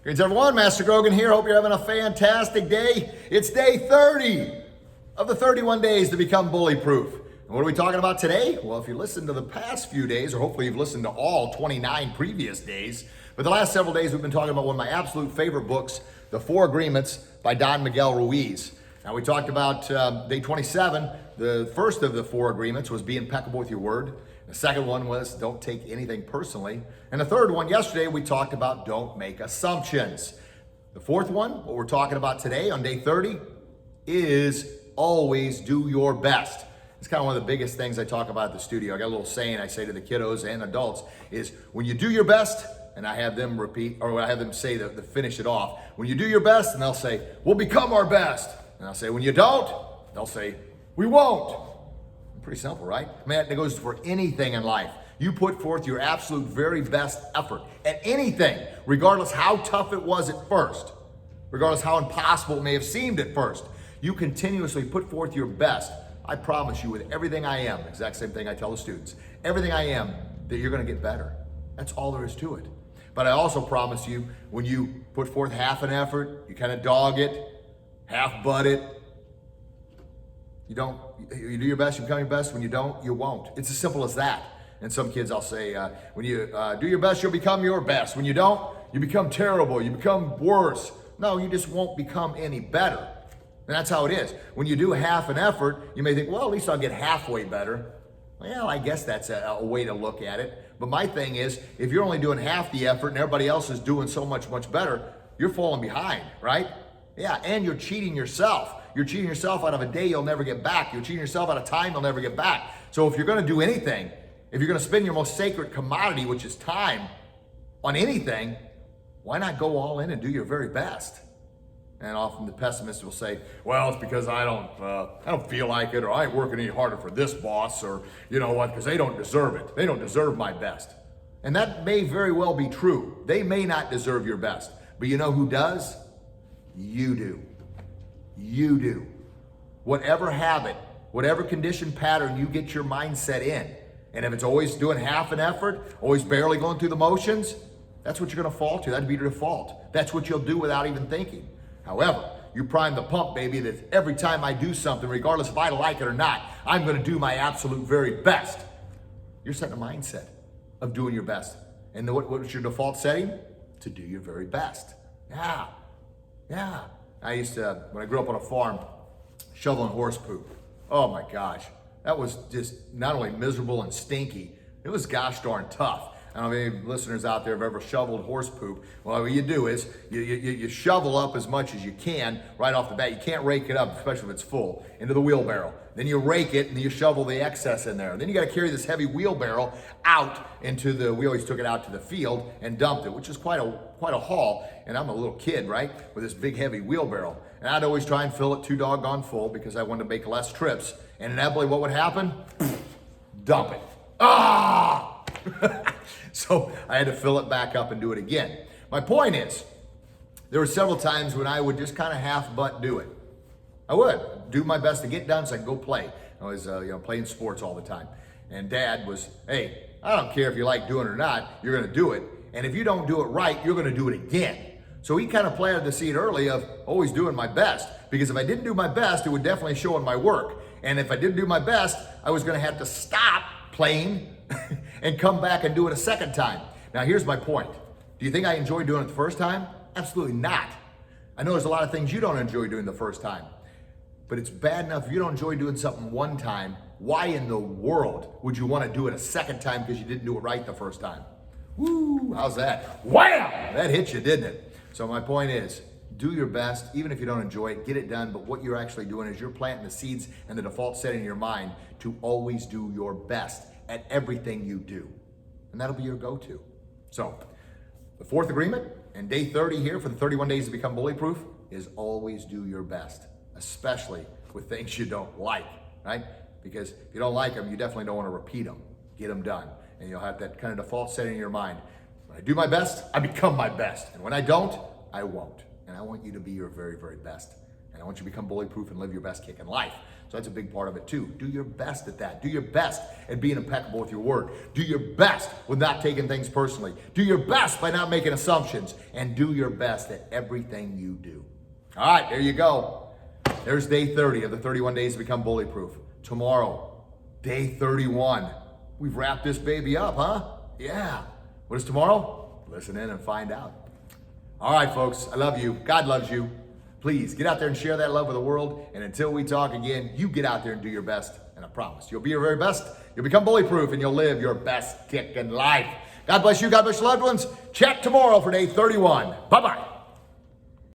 Greetings everyone, Master Grogan here. Hope you're having a fantastic day. It's day 30 of the 31 days to become bully-proof. And what are we talking about today? Well, if you listened to the past few days, or hopefully you've listened to all 29 previous days, but the last several days we've been talking about one of my absolute favorite books, The 4 Agreements by Don Miguel Ruiz. Now we talked about day 27. The first of the 4 agreements was be impeccable with your word. The second one was don't take anything personally. And the third one, yesterday, we talked about don't make assumptions. The fourth one, what we're talking about today on day 30, is always do your best. It's kind of one of the biggest things I talk about at the studio. I got a little saying I say to the kiddos and adults is when you do your best, and I have them repeat, or I have them say to finish it off, when you do your best, and they'll say, we'll become our best. And I'll say, when you don't, they'll say, we won't. Pretty simple, right? I mean, that goes for anything in life. You put forth your absolute very best effort at anything, regardless how tough it was at first, regardless how impossible it may have seemed at first. You continuously put forth your best. I promise you with everything I am, exact same thing I tell the students, everything I am, that you're gonna get better. That's all there is to it. But I also promise you, when you put forth half an effort, you kind of dog it, half butt it, you do your best, you become your best. When you don't, you won't. It's as simple as that. And some kids, I'll say, when you do your best, you'll become your best. When you don't, you become terrible, you become worse. No, you just won't become any better. And that's how it is. When you do half an effort, you may think, well, at least I'll get halfway better. Well, I guess that's a way to look at it. But my thing is, if you're only doing half the effort and everybody else is doing so much better, you're falling behind, right? Yeah, and you're cheating yourself. You're cheating yourself out of a day you'll never get back. You're cheating yourself out of time you'll never get back. So if you're gonna do anything, if you're gonna spend your most sacred commodity, which is time, on anything, why not go all in and do your very best? And often the pessimist will say, well, it's because I don't feel like it, or I ain't working any harder for this boss, or you know what, because they don't deserve it. They don't deserve my best. And that may very well be true. They may not deserve your best. But you know who does? You do. You do. Whatever habit, whatever condition pattern you get your mindset in, and if it's always doing half an effort, always barely going through the motions, that's what you're going to fall to. That'd be your default. That's what you'll do without even thinking. However, you prime the pump, baby, that every time I do something, regardless if I like it or not, I'm going to do my absolute very best. You're setting a mindset of doing your best. And what's your default setting? To do your very best. Yeah. I used to, when I grew up on a farm, shoveling horse poop. Oh my gosh, that was just not only miserable and stinky, it was gosh darn tough. I don't know if any listeners out there have ever shoveled horse poop. Well, what you do is you shovel up as much as you can right off the bat. You can't rake it up, especially if it's full, into the wheelbarrow. Then you rake it and you shovel the excess in there. Then you got to carry this heavy wheelbarrow out into we always took it out to the field and dumped it, which is quite a haul. And I'm a little kid, right, with this big heavy wheelbarrow. And I'd always try and fill it too doggone full because I wanted to make less trips. And inevitably what would happen? Dump it. Ah! So I had to fill it back up and do it again. My point is, there were several times when I would just kind of half-butt do it. I would do my best to get done so I could go play. I was playing sports all the time. And Dad was, hey, I don't care if you like doing it or not, you're gonna do it. And if you don't do it right, you're gonna do it again. So he kind of planted the seed early of always doing my best. Because if I didn't do my best, it would definitely show in my work. And if I didn't do my best, I was gonna have to stop playing and come back and do it a second time. Now here's my point. Do you think I enjoy doing it the first time? Absolutely not. I know there's a lot of things you don't enjoy doing the first time, but it's bad enough if you don't enjoy doing something one time. Why in the world would you want to do it a second time because you didn't do it right the first time? Woo, how's that? Wham! That hit you, didn't it? So my point is, do your best, even if you don't enjoy it, get it done, but what you're actually doing is you're planting the seeds and the default setting in your mind to always do your best at everything you do. And that'll be your go-to. So, the 4th agreement and day 30 here for the 31 days to become bully-proof is always do your best, especially with things you don't like, right? Because if you don't like them, you definitely don't want to repeat them. Get them done. And you'll have that kind of default setting in your mind. When I do my best, I become my best. And when I don't, I won't. And I want you to be your very, very best. And I want you to become bully proof and live your best kick in life. So that's a big part of it too. Do your best at that. Do your best at being impeccable with your word. Do your best with not taking things personally. Do your best by not making assumptions. And do your best at everything you do. All right, there you go. There's day 30 of the 31 days to become bully proof. Tomorrow, day 31. We've wrapped this baby up, huh? Yeah. What is tomorrow? Listen in and find out. All right, folks, I love you. God loves you. Please get out there and share that love with the world. And until we talk again, you get out there and do your best. And I promise you'll be your very best. You'll become bully proof and you'll live your best kick in life. God bless you. God bless your loved ones. Check tomorrow for day 31. Bye-bye.